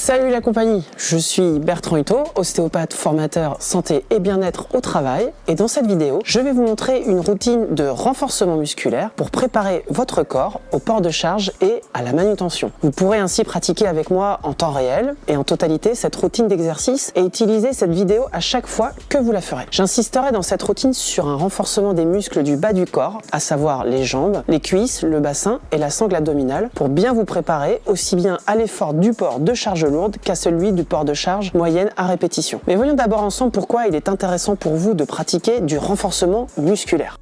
Salut la compagnie, je suis Bertrand Hutto, ostéopathe, formateur santé et bien-être au travail, et dans cette vidéo, je vais vous montrer une routine de renforcement musculaire pour préparer votre corps au port de charge et à la manutention. Vous pourrez ainsi pratiquer avec moi en temps réel et en totalité cette routine d'exercice et utiliser cette vidéo à chaque fois que vous la ferez. J'insisterai dans cette routine sur un renforcement des muscles du bas du corps, à savoir les jambes, les cuisses, le bassin et la sangle abdominale, pour bien vous préparer aussi bien à l'effort du port de charge lourde qu'à celui du port de charge moyenne à répétition. Mais voyons d'abord ensemble pourquoi il est intéressant pour vous de pratiquer du renforcement musculaire.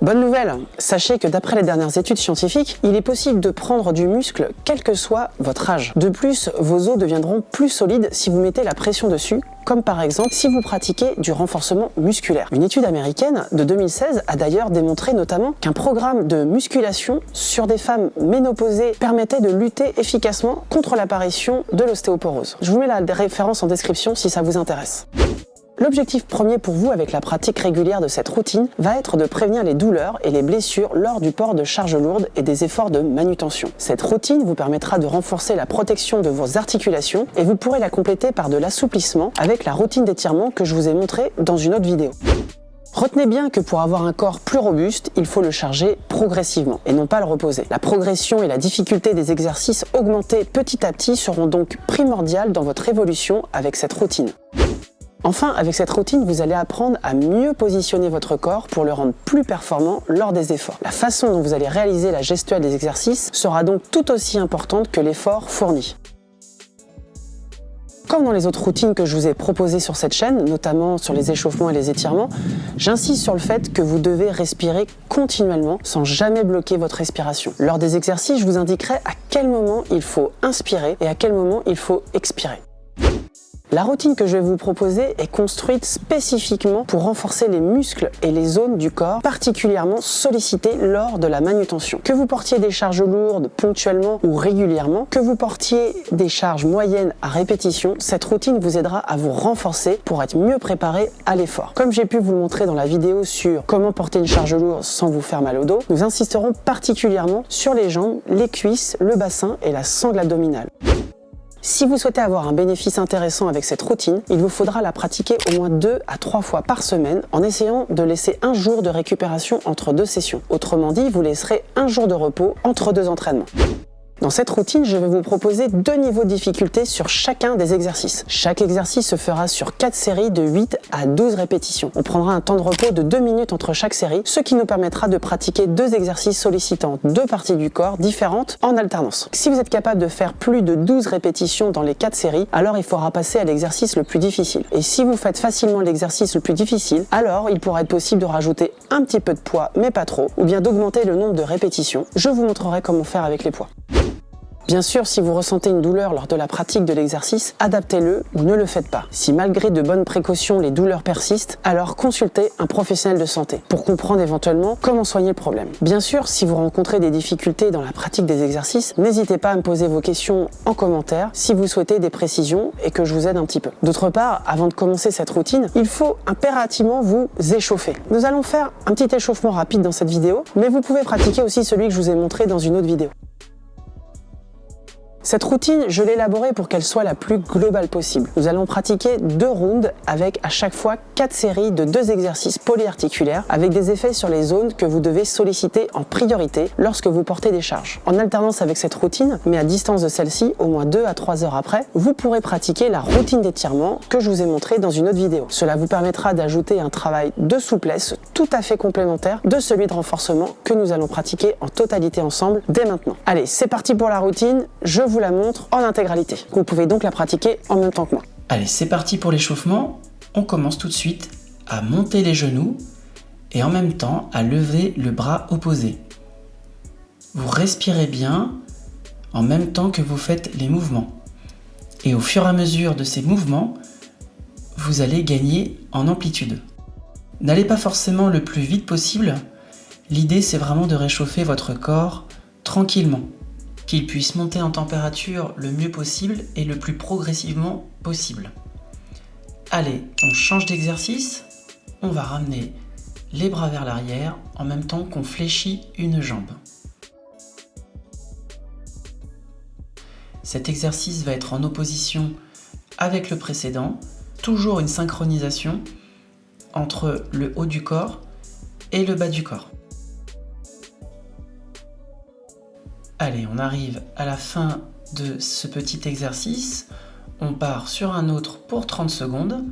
Bonne nouvelle, sachez que d'après les dernières études scientifiques, il est possible de prendre du muscle quel que soit votre âge. De plus, vos os deviendront plus solides si vous mettez la pression dessus, comme par exemple si vous pratiquez du renforcement musculaire. Une étude américaine de 2016 a d'ailleurs démontré notamment qu'un programme de musculation sur des femmes ménopausées permettait de lutter efficacement contre l'apparition de l'ostéoporose. Je vous mets la référence en description si ça vous intéresse. L'objectif premier pour vous avec la pratique régulière de cette routine va être de prévenir les douleurs et les blessures lors du port de charge lourde et des efforts de manutention. Cette routine vous permettra de renforcer la protection de vos articulations et vous pourrez la compléter par de l'assouplissement avec la routine d'étirement que je vous ai montrée dans une autre vidéo. Retenez bien que pour avoir un corps plus robuste, il faut le charger progressivement et non pas le reposer. La progression et la difficulté des exercices augmentés petit à petit seront donc primordiales dans votre évolution avec cette routine. Enfin, avec cette routine, vous allez apprendre à mieux positionner votre corps pour le rendre plus performant lors des efforts. La façon dont vous allez réaliser la gestuelle des exercices sera donc tout aussi importante que l'effort fourni. Comme dans les autres routines que je vous ai proposées sur cette chaîne, notamment sur les échauffements et les étirements, j'insiste sur le fait que vous devez respirer continuellement sans jamais bloquer votre respiration. Lors des exercices, je vous indiquerai à quel moment il faut inspirer et à quel moment il faut expirer. La routine que je vais vous proposer est construite spécifiquement pour renforcer les muscles et les zones du corps particulièrement sollicités lors de la manutention. Que vous portiez des charges lourdes ponctuellement ou régulièrement, que vous portiez des charges moyennes à répétition, cette routine vous aidera à vous renforcer pour être mieux préparé à l'effort. Comme j'ai pu vous le montrer dans la vidéo sur comment porter une charge lourde sans vous faire mal au dos, nous insisterons particulièrement sur les jambes, les cuisses, le bassin et la sangle abdominale. Si vous souhaitez avoir un bénéfice intéressant avec cette routine, il vous faudra la pratiquer au moins 2 à 3 fois par semaine en essayant de laisser un jour de récupération entre 2 sessions. Autrement dit, vous laisserez un jour de repos entre 2 entraînements. Dans cette routine, je vais vous proposer 2 niveaux de difficulté sur chacun des exercices. Chaque exercice se fera sur 4 séries de 8 à 12 répétitions. On prendra un temps de repos de 2 minutes entre chaque série, ce qui nous permettra de pratiquer 2 exercices sollicitant 2 parties du corps différentes en alternance. Si vous êtes capable de faire plus de 12 répétitions dans les 4 séries, alors il faudra passer à l'exercice le plus difficile. Et si vous faites facilement l'exercice le plus difficile, alors il pourra être possible de rajouter un petit peu de poids, mais pas trop, ou bien d'augmenter le nombre de répétitions. Je vous montrerai comment faire avec les poids. Bien sûr, si vous ressentez une douleur lors de la pratique de l'exercice, adaptez-le ou ne le faites pas. Si malgré de bonnes précautions, les douleurs persistent, alors consultez un professionnel de santé pour comprendre éventuellement comment soigner le problème. Bien sûr, si vous rencontrez des difficultés dans la pratique des exercices, n'hésitez pas à me poser vos questions en commentaire si vous souhaitez des précisions et que je vous aide un petit peu. D'autre part, avant de commencer cette routine, il faut impérativement vous échauffer. Nous allons faire un petit échauffement rapide dans cette vidéo, mais vous pouvez pratiquer aussi celui que je vous ai montré dans une autre vidéo. Cette routine, je l'ai élaborée pour qu'elle soit la plus globale possible. Nous allons pratiquer 2 rounds avec à chaque fois 4 séries de 2 exercices polyarticulaires avec des effets sur les zones que vous devez solliciter en priorité lorsque vous portez des charges. En alternance avec cette routine, mais à distance de celle-ci, au moins 2 à 3 heures après, vous pourrez pratiquer la routine d'étirement que je vous ai montrée dans une autre vidéo. Cela vous permettra d'ajouter un travail de souplesse tout à fait complémentaire de celui de renforcement que nous allons pratiquer en totalité ensemble dès maintenant. Allez, c'est parti pour la routine, je vous la montre en intégralité. Vous pouvez donc la pratiquer en même temps que moi. Allez, c'est parti pour l'échauffement. On commence tout de suite à monter les genoux et en même temps à lever le bras opposé. Vous respirez bien en même temps que vous faites les mouvements. Et au fur et à mesure de ces mouvements, vous allez gagner en amplitude. N'allez pas forcément le plus vite possible. L'idée, c'est vraiment de réchauffer votre corps tranquillement, qu'il puisse monter en température le mieux possible et le plus progressivement possible. Allez, on change d'exercice. On va ramener les bras vers l'arrière en même temps qu'on fléchit une jambe. Cet exercice va être en opposition avec le précédent, toujours une synchronisation entre le haut du corps et le bas du corps. Allez, on arrive à la fin de ce petit exercice. On part sur un autre pour 30 secondes.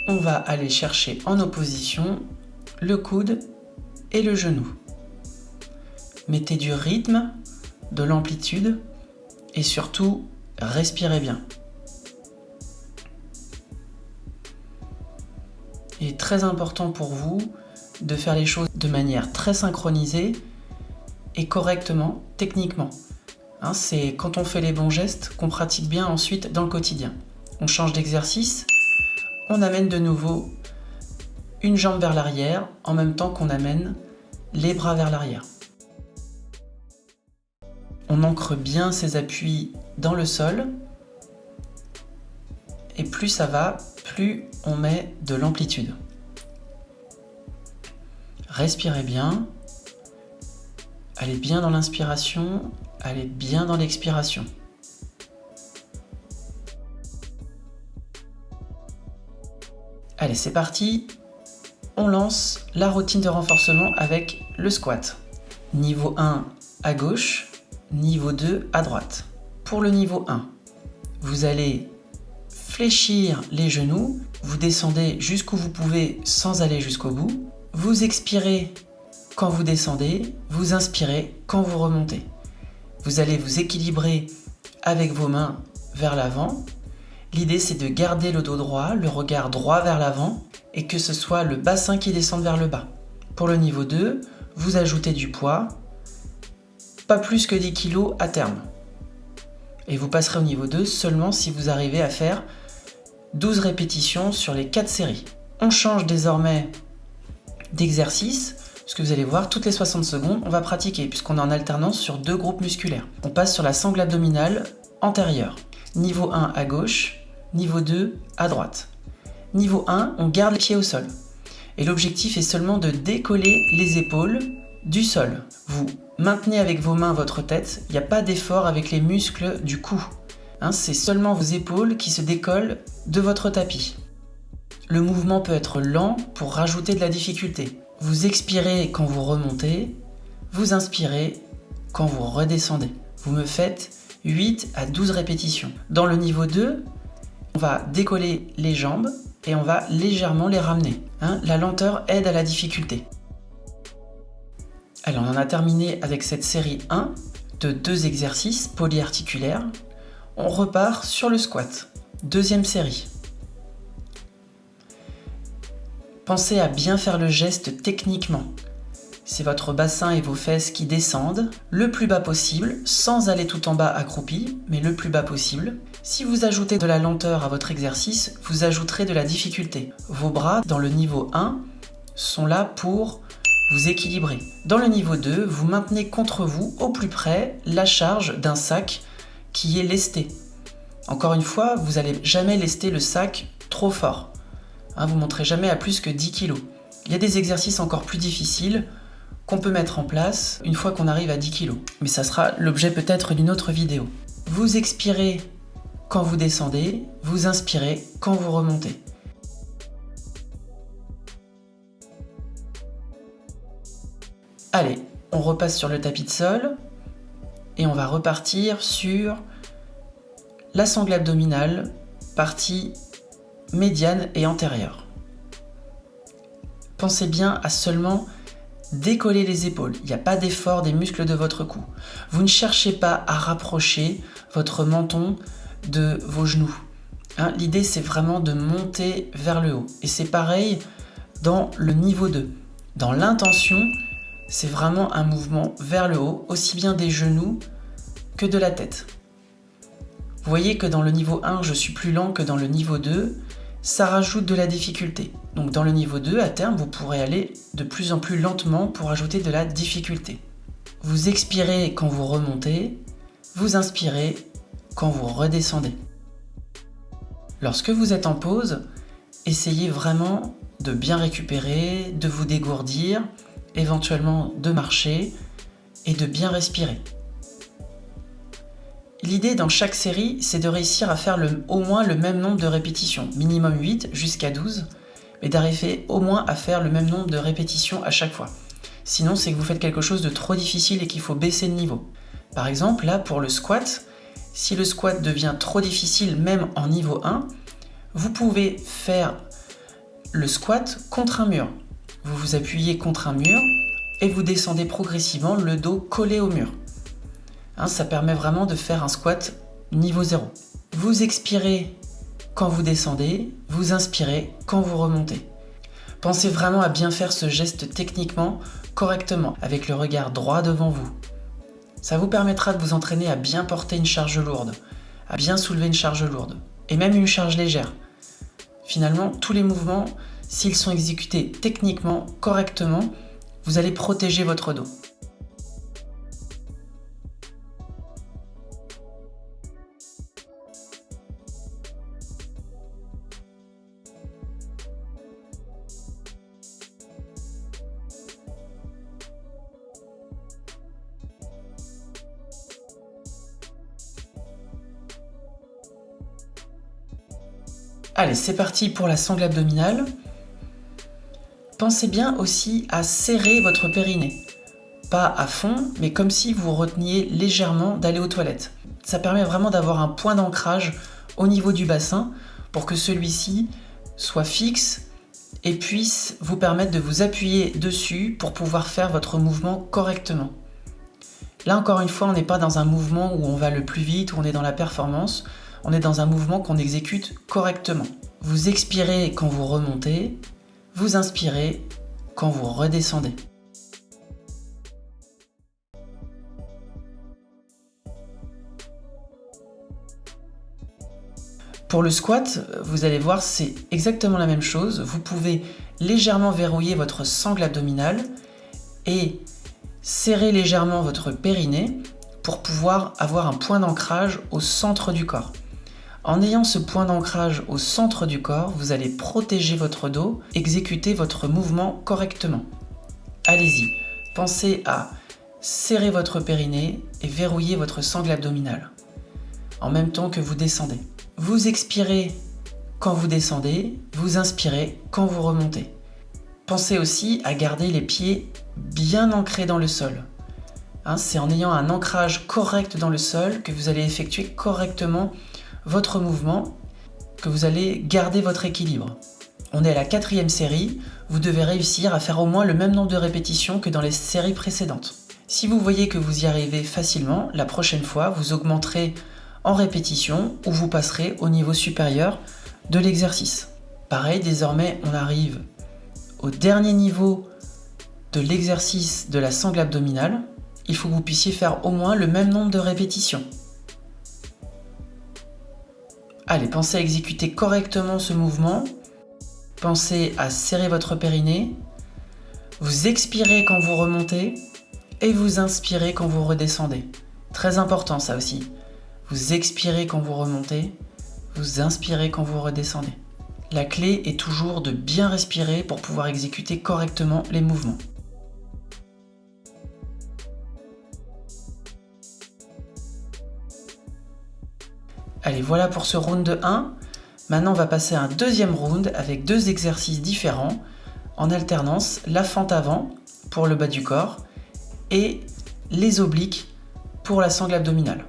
On va aller chercher en opposition le coude et le genou. Mettez du rythme, de l'amplitude et surtout, respirez bien. Il est très important pour vous de faire les choses de manière très synchronisée et correctement, techniquement. C'est quand on fait les bons gestes qu'on pratique bien ensuite dans le quotidien. On change d'exercice, on amène de nouveau une jambe vers l'arrière en même temps qu'on amène les bras vers l'arrière. On ancre bien ses appuis dans le sol et plus ça va, plus on met de l'amplitude. Respirez bien. Allez bien dans l'inspiration, allez bien dans l'expiration. Allez, c'est parti. On lance la routine de renforcement avec le squat. Niveau 1 à gauche, niveau 2 à droite. Pour le niveau 1, vous allez fléchir les genoux, vous descendez jusqu'où vous pouvez sans aller jusqu'au bout. Vous expirez quand vous descendez, vous inspirez quand vous remontez. Vous allez vous équilibrer avec vos mains vers l'avant. L'idée, c'est de garder le dos droit, le regard droit vers l'avant et que ce soit le bassin qui descende vers le bas. Pour le niveau 2, vous ajoutez du poids, pas plus que 10 kg à terme. Et vous passerez au niveau 2 seulement si vous arrivez à faire 12 répétitions sur les 4 séries. On change désormais d'exercice. Ce que vous allez voir, toutes les 60 secondes, on va pratiquer puisqu'on est en alternance sur 2 groupes musculaires. On passe sur la sangle abdominale antérieure. Niveau 1 à gauche, niveau 2 à droite. Niveau 1, on garde les pieds au sol. Et l'objectif est seulement de décoller les épaules du sol. Vous maintenez avec vos mains votre tête, il n'y a pas d'effort avec les muscles du cou. C'est seulement vos épaules qui se décollent de votre tapis. Le mouvement peut être lent pour rajouter de la difficulté. Vous expirez quand vous remontez, vous inspirez quand vous redescendez. Vous me faites 8 à 12 répétitions. Dans le niveau 2, on va décoller les jambes et on va légèrement les ramener. La lenteur aide à la difficulté. Allez, on en a terminé avec cette série 1 de 2 exercices polyarticulaires. On repart sur le squat. Deuxième série. Pensez à bien faire le geste techniquement. C'est votre bassin et vos fesses qui descendent le plus bas possible, sans aller tout en bas accroupi, mais le plus bas possible. Si vous ajoutez de la lenteur à votre exercice, vous ajouterez de la difficulté. Vos bras, dans le niveau 1, sont là pour vous équilibrer. Dans le niveau 2, vous maintenez contre vous, au plus près, la charge d'un sac qui est lesté. Encore une fois, vous n'allez jamais lester le sac trop fort. Vous ne monterez jamais à plus que 10 kg. Il y a des exercices encore plus difficiles qu'on peut mettre en place une fois qu'on arrive à 10 kg. Mais ça sera l'objet peut-être d'une autre vidéo. Vous expirez quand vous descendez, vous inspirez quand vous remontez. Allez, on repasse sur le tapis de sol et on va repartir sur la sangle abdominale, partie médiane et antérieure. Pensez bien à seulement décoller les épaules. Il n'y a pas d'effort des muscles de votre cou. Vous ne cherchez pas à rapprocher votre menton de vos genoux. L'idée, c'est vraiment de monter vers le haut. Et c'est pareil dans le niveau 2. Dans l'intention, c'est vraiment un mouvement vers le haut, aussi bien des genoux que de la tête. Vous voyez que dans le niveau 1, je suis plus lent que dans le niveau 2. Ça rajoute de la difficulté. Donc dans le niveau 2, à terme, vous pourrez aller de plus en plus lentement pour ajouter de la difficulté. Vous expirez quand vous remontez, vous inspirez quand vous redescendez. Lorsque vous êtes en pause, essayez vraiment de bien récupérer, de vous dégourdir, éventuellement de marcher et de bien respirer. L'idée dans chaque série, c'est de réussir à faire au moins le même nombre de répétitions, minimum 8 jusqu'à 12, mais d'arriver au moins à faire le même nombre de répétitions à chaque fois. Sinon, c'est que vous faites quelque chose de trop difficile et qu'il faut baisser de niveau. Par exemple, là, pour le squat, si le squat devient trop difficile, même en niveau 1, vous pouvez faire le squat contre un mur. Vous vous appuyez contre un mur et vous descendez progressivement, le dos collé au mur. Ça permet vraiment de faire un squat niveau 0. Vous expirez quand vous descendez, vous inspirez quand vous remontez. Pensez vraiment à bien faire ce geste techniquement, correctement, avec le regard droit devant vous. Ça vous permettra de vous entraîner à bien porter une charge lourde, à bien soulever une charge lourde, et même une charge légère. Finalement, tous les mouvements, s'ils sont exécutés techniquement, correctement, vous allez protéger votre dos. Allez, c'est parti pour la sangle abdominale. Pensez bien aussi à serrer votre périnée. Pas à fond, mais comme si vous reteniez légèrement d'aller aux toilettes. Ça permet vraiment d'avoir un point d'ancrage au niveau du bassin pour que celui-ci soit fixe et puisse vous permettre de vous appuyer dessus pour pouvoir faire votre mouvement correctement. Là encore une fois, on n'est pas dans un mouvement où on va le plus vite, où on est dans la performance. On est dans un mouvement qu'on exécute correctement. Vous expirez quand vous remontez, vous inspirez quand vous redescendez. Pour le squat, vous allez voir, c'est exactement la même chose. Vous pouvez légèrement verrouiller votre sangle abdominale et serrer légèrement votre périnée pour pouvoir avoir un point d'ancrage au centre du corps. En ayant ce point d'ancrage au centre du corps, vous allez protéger votre dos, exécuter votre mouvement correctement. Allez-y, pensez à serrer votre périnée et verrouiller votre sangle abdominale, en même temps que vous descendez. Vous expirez quand vous descendez, vous inspirez quand vous remontez. Pensez aussi à garder les pieds bien ancrés dans le sol. C'est en ayant un ancrage correct dans le sol que vous allez effectuer correctement votre mouvement, que vous allez garder votre équilibre. On est à la 4e série, vous devez réussir à faire au moins le même nombre de répétitions que dans les séries précédentes. Si vous voyez que vous y arrivez facilement, la prochaine fois, vous augmenterez en répétition ou vous passerez au niveau supérieur de l'exercice. Pareil, désormais, on arrive au dernier niveau de l'exercice de la sangle abdominale. Il faut que vous puissiez faire au moins le même nombre de répétitions. Allez, pensez à exécuter correctement ce mouvement. Pensez à serrer votre périnée. Vous expirez quand vous remontez et vous inspirez quand vous redescendez. Très important ça aussi. Vous expirez quand vous remontez, vous inspirez quand vous redescendez. La clé est toujours de bien respirer pour pouvoir exécuter correctement les mouvements. Allez, voilà pour ce round 1. Maintenant, on va passer à un deuxième round avec 2 exercices différents en alternance, la fente avant pour le bas du corps et les obliques pour la sangle abdominale.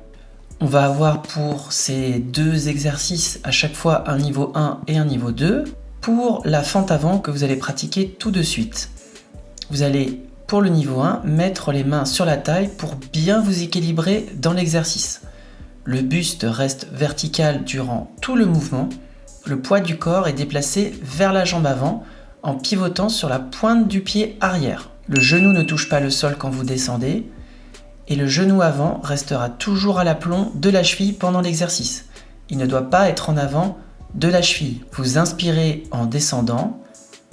On va avoir pour ces 2 exercices à chaque fois un niveau 1 et un niveau 2. Pour la fente avant que vous allez pratiquer tout de suite, vous allez, pour le niveau 1, mettre les mains sur la taille pour bien vous équilibrer dans l'exercice. Le buste reste vertical durant tout le mouvement. Le poids du corps est déplacé vers la jambe avant en pivotant sur la pointe du pied arrière. Le genou ne touche pas le sol quand vous descendez et le genou avant restera toujours à l'aplomb de la cheville pendant l'exercice. Il ne doit pas être en avant de la cheville. Vous inspirez en descendant,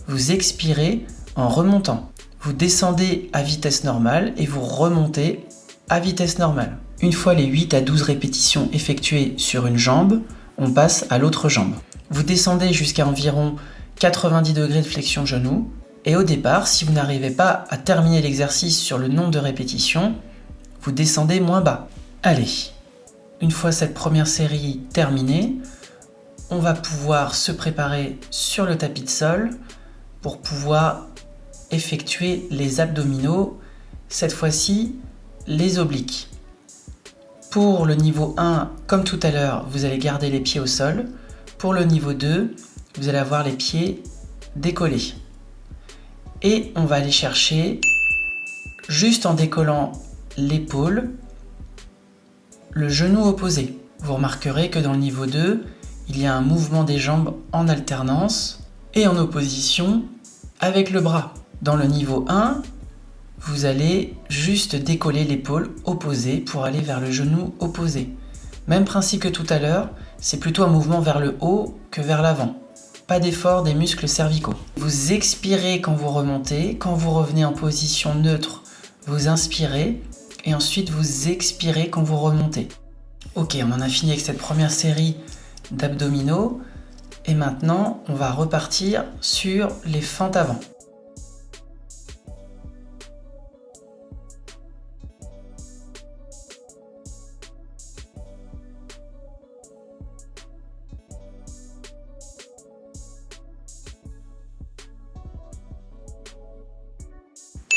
vous expirez en remontant. Vous descendez à vitesse normale et vous remontez à vitesse normale. Une fois les 8 à 12 répétitions effectuées sur une jambe, on passe à l'autre jambe. Vous descendez jusqu'à environ 90 degrés de flexion genou et au départ, si vous n'arrivez pas à terminer l'exercice sur le nombre de répétitions, vous descendez moins bas. Allez, Une fois cette première série terminée, on va pouvoir se préparer sur le tapis de sol pour pouvoir effectuer les abdominaux, cette fois-ci les obliques. Pour le niveau 1, comme tout à l'heure, vous allez garder les pieds au sol. Pour le niveau 2, vous allez avoir les pieds décollés. Et on va aller chercher, juste en décollant l'épaule, le genou opposé. Vous remarquerez que dans le niveau 2, il y a un mouvement des jambes en alternance et en opposition avec le bras. Dans le niveau 1, vous allez juste décoller l'épaule opposée pour aller vers le genou opposé. Même principe que tout à l'heure, c'est plutôt un mouvement vers le haut que vers l'avant. Pas d'effort des muscles cervicaux. Vous expirez quand vous remontez, quand vous revenez en position neutre, vous inspirez et ensuite vous expirez quand vous remontez. Ok, on en a fini avec cette première série d'abdominaux et maintenant on va repartir sur les fentes avant.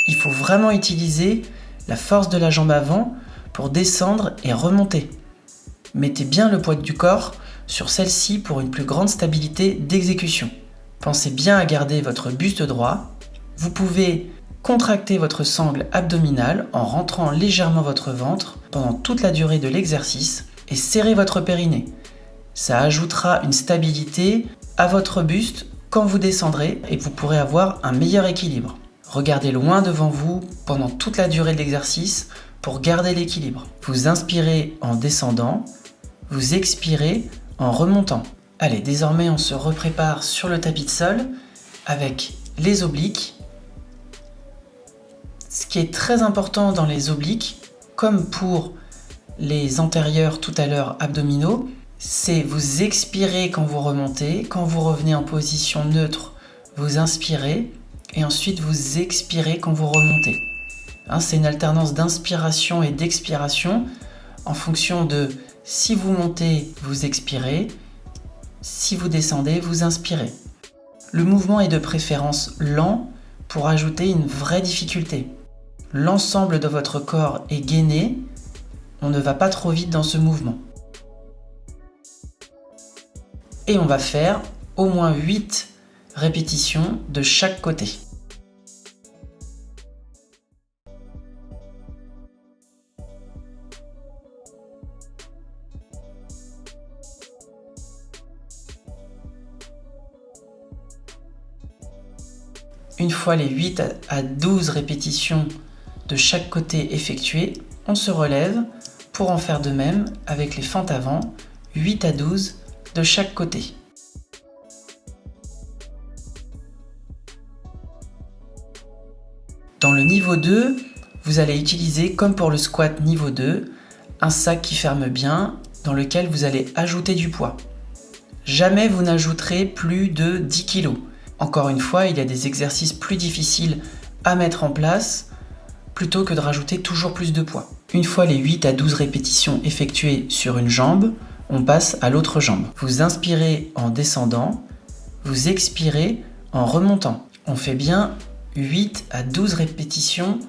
Il faut vraiment utiliser la force de la jambe avant pour descendre et remonter. Mettez bien le poids du corps sur celle-ci pour une plus grande stabilité d'exécution. Pensez bien à garder votre buste droit. Vous pouvez contracter votre sangle abdominale en rentrant légèrement votre ventre pendant toute la durée de l'exercice et serrer votre périnée. Ça ajoutera une stabilité à votre buste quand vous descendrez et vous pourrez avoir un meilleur équilibre. Regardez loin devant vous pendant toute la durée de l'exercice pour garder l'équilibre. Vous inspirez en descendant, vous expirez en remontant. Allez, désormais on se reprépare sur le tapis de sol avec les obliques. Ce qui est très important dans les obliques, comme pour les antérieurs tout à l'heure abdominaux, c'est vous expirez quand vous remontez, quand vous revenez en position neutre, vous inspirez et ensuite vous expirez quand vous remontez. C'est une alternance d'inspiration et d'expiration en fonction de si vous montez, vous expirez, si vous descendez, vous inspirez. Le mouvement est de préférence lent pour ajouter une vraie difficulté. L'ensemble de votre corps est gainé, on ne va pas trop vite dans ce mouvement. Et on va faire au moins 8 répétitions de chaque côté. Une fois les 8 à 12 répétitions de chaque côté effectuées, on se relève pour en faire de même avec les fentes avant, 8 à 12 de chaque côté. Dans le niveau 2, vous allez utiliser, comme pour le squat niveau 2, un sac qui ferme bien, dans lequel vous allez ajouter du poids. Jamais vous n'ajouterez plus de 10 kg. Encore une fois, il y a des exercices plus difficiles à mettre en place, plutôt que de rajouter toujours plus de poids. Une fois les 8 à 12 répétitions effectuées sur une jambe, on passe à l'autre jambe. Vous inspirez en descendant, vous expirez en remontant. On fait bien 8 à 12 répétitions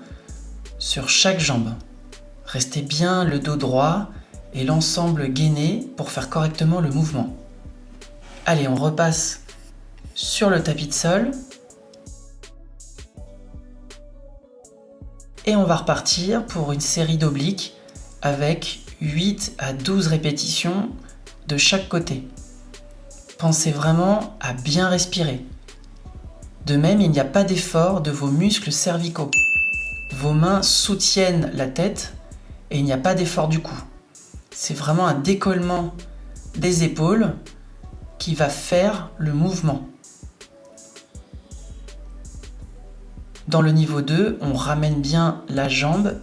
sur chaque jambe. Restez bien le dos droit et l'ensemble gainé pour faire correctement le mouvement. Allez, on repasse sur le tapis de sol. Et on va repartir pour une série d'obliques avec 8 à 12 répétitions de chaque côté. Pensez vraiment à bien respirer. De même, il n'y a pas d'effort de vos muscles cervicaux. Vos mains soutiennent la tête et il n'y a pas d'effort du cou. C'est vraiment un décollement des épaules qui va faire le mouvement. Dans le niveau 2, on ramène bien la jambe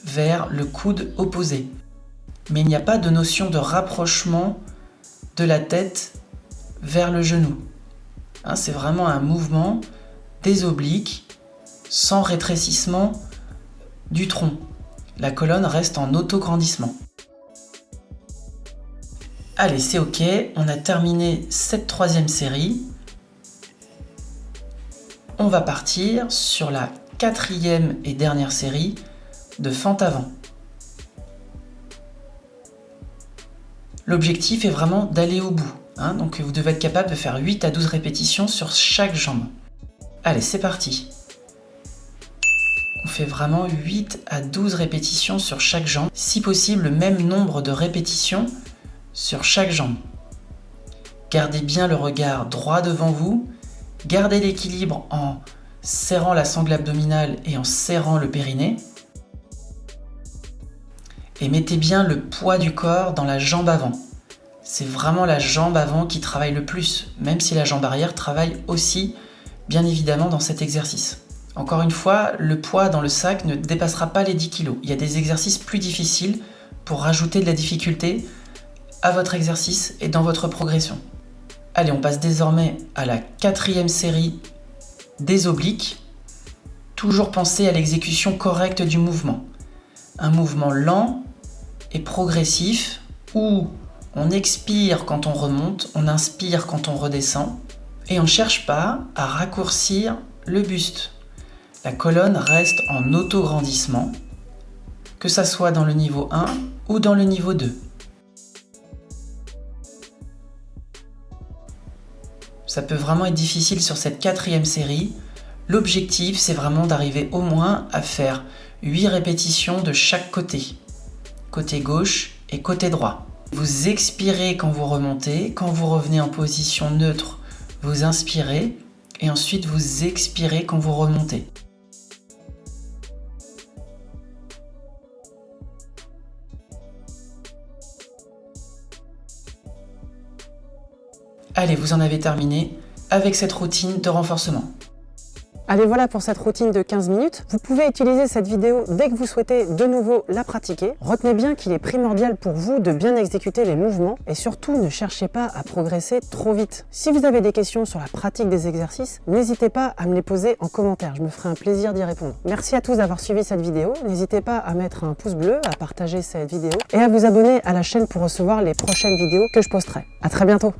vers le coude opposé. Mais il n'y a pas de notion de rapprochement de la tête vers le genou. C'est vraiment un mouvement des obliques sans rétrécissement du tronc. La colonne reste en auto-grandissement. Allez, c'est ok, on a terminé cette troisième série. On va partir sur la quatrième et dernière série de fente avant. L'objectif est vraiment d'aller au bout, hein, donc vous devez être capable de faire 8 à 12 répétitions sur chaque jambe. Allez, c'est parti. On fait vraiment 8 à 12 répétitions sur chaque jambe, si possible le même nombre de répétitions sur chaque jambe. Gardez bien le regard droit devant vous, gardez l'équilibre en serrant la sangle abdominale et en serrant le périnée. Et mettez bien le poids du corps dans la jambe avant. C'est vraiment la jambe avant qui travaille le plus, même si la jambe arrière travaille aussi, bien évidemment, dans cet exercice. Encore une fois, le poids dans le sac ne dépassera pas les 10 kg. Il y a des exercices plus difficiles pour rajouter de la difficulté à votre exercice et dans votre progression. Allez, on passe désormais à la quatrième série des obliques. Toujours penser à l'exécution correcte du mouvement. Un mouvement lent et progressif où on expire quand on remonte, on inspire quand on redescend et on ne cherche pas à raccourcir le buste. La colonne reste en auto-grandissement, que ça soit dans le niveau 1 ou dans le niveau 2. Ça peut vraiment être difficile sur cette quatrième série. L'objectif, c'est vraiment d'arriver au moins à faire 8 répétitions de chaque côté. Côté gauche et côté droit. Vous expirez quand vous remontez, quand vous revenez en position neutre, vous inspirez et ensuite vous expirez quand vous remontez. Allez, vous en avez terminé avec cette routine de renforcement. Allez, voilà pour cette routine de 15 minutes. Vous pouvez utiliser cette vidéo dès que vous souhaitez de nouveau la pratiquer. Retenez bien qu'il est primordial pour vous de bien exécuter les mouvements et surtout ne cherchez pas à progresser trop vite. Si vous avez des questions sur la pratique des exercices, n'hésitez pas à me les poser en commentaire. Je me ferai un plaisir d'y répondre. Merci à tous d'avoir suivi cette vidéo. N'hésitez pas à mettre un pouce bleu, à partager cette vidéo et à vous abonner à la chaîne pour recevoir les prochaines vidéos que je posterai. À très bientôt.